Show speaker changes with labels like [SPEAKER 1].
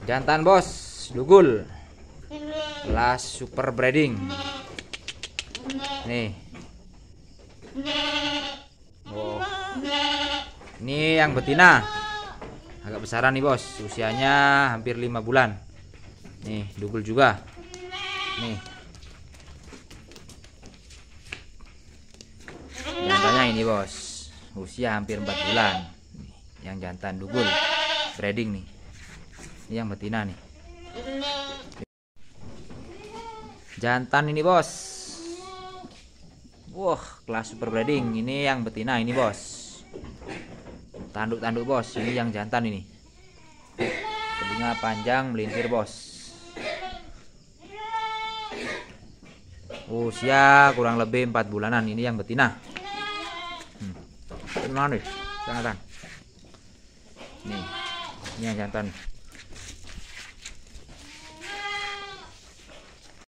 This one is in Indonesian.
[SPEAKER 1] Jantan bos, dugul. Kelas super breeding. Nih. Oh. Ini yang betina. Agak besaran nih bos, usianya hampir 5 bulan. Nih, dugul juga. Nih. Jantannya ini bos, usia hampir 4 bulan. Nih, yang jantan dugul breeding nih. Ini yang betina nih. Jantan ini bos. Wah, kelas super breeding. Ini yang betina ini bos. Tanduk-tanduk bos. Ini yang jantan ini. Telinga panjang melintir bos. Usia kurang lebih 4 bulanan. Ini yang betina. Mana nih? Jangan. Nih, ini yang jantan.